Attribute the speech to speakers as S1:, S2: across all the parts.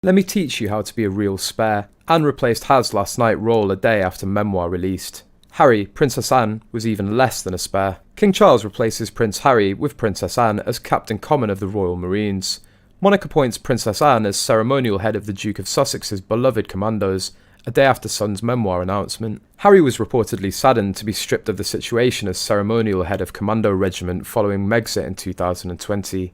S1: Let me teach you how to be a real spare. Anne replaced Has last night role a day after Memoir released. Harry, Princess Anne, was even less than a spare. King Charles replaces Prince Harry with Princess Anne as Captain Common of the Royal Marines. Monarch appoints Princess Anne as ceremonial head of the Duke of Sussex's beloved Commandos, a day after Son's Memoir announcement. Harry was reportedly saddened to be stripped of the situation as ceremonial head of Commando regiment following Megxit in 2020.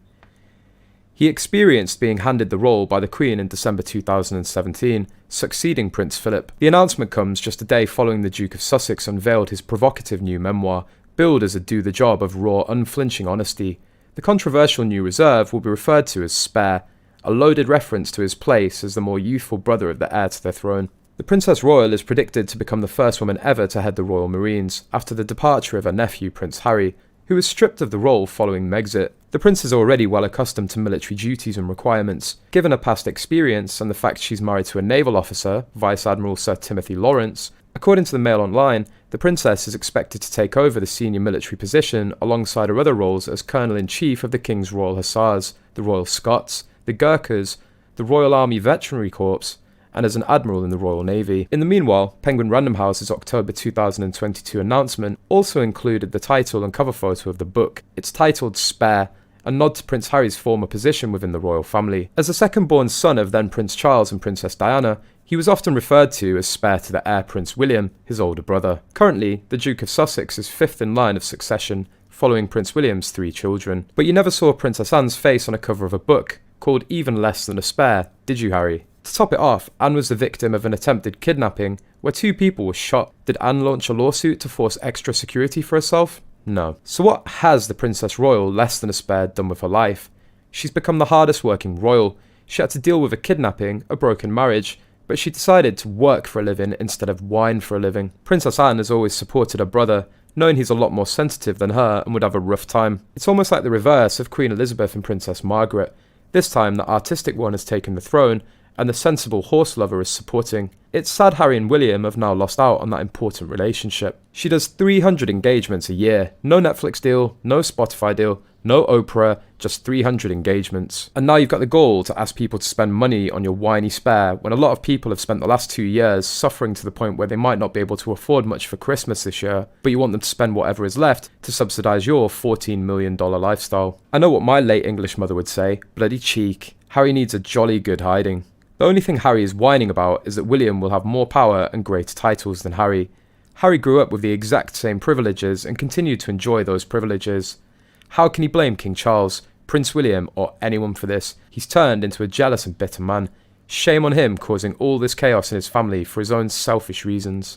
S1: He experienced being handed the role by the Queen in December 2017, succeeding Prince Philip. The announcement comes just a day following the Duke of Sussex unveiled his provocative new memoir, billed as a do-the-job of raw, unflinching honesty. The controversial new reserve will be referred to as Spare, a loaded reference to his place as the more youthful brother of the heir to the throne. The Princess Royal is predicted to become the first woman ever to head the Royal Marines, after the departure of her nephew Prince Harry, who was stripped of the role following Megxit. The prince is already well accustomed to military duties and requirements. Given her past experience and the fact she's married to a naval officer, Vice Admiral Sir Timothy Lawrence, according to the Mail Online, the princess is expected to take over the senior military position alongside her other roles as Colonel-in-Chief of the King's Royal Hussars, the Royal Scots, the Gurkhas, the Royal Army Veterinary Corps, and as an admiral in the Royal Navy. In the meanwhile, Penguin Random House's October 2022 announcement also included the title and cover photo of the book. It's titled Spare, a nod to Prince Harry's former position within the royal family. As the second-born son of then Prince Charles and Princess Diana, he was often referred to as spare to the heir Prince William, his older brother. Currently, the Duke of Sussex is fifth in line of succession, following Prince William's 3 children. But you never saw Princess Anne's face on a cover of a book called Even Less Than a Spare, did you, Harry? To top it off, Anne was the victim of an attempted kidnapping where 2 people were shot. Did Anne launch a lawsuit to force extra security for herself? No. So what has the Princess Royal less than a spare done with her life? She's become the hardest working royal. She had to deal with a kidnapping, a broken marriage, but she decided to work for a living instead of whine for a living. Princess Anne has always supported her brother, knowing he's a lot more sensitive than her and would have a rough time. It's almost like the reverse of Queen Elizabeth and Princess Margaret. This time the artistic one has taken the throne, and the sensible horse lover is supporting. It's sad Harry and William have now lost out on that important relationship. She does 300 engagements a year. No Netflix deal, no Spotify deal, no Oprah, just 300 engagements. And now you've got the gall to ask people to spend money on your whiny spare when a lot of people have spent the last 2 years suffering to the point where they might not be able to afford much for Christmas this year, but you want them to spend whatever is left to subsidise your $14 million lifestyle. I know what my late English mother would say, bloody cheek. Harry needs a jolly good hiding. The only thing Harry is whining about is that William will have more power and greater titles than Harry. Harry grew up with the exact same privileges and continued to enjoy those privileges. How can he blame King Charles, Prince William, or anyone for this? He's turned into a jealous and bitter man. Shame on him causing all this chaos in his family for his own selfish reasons.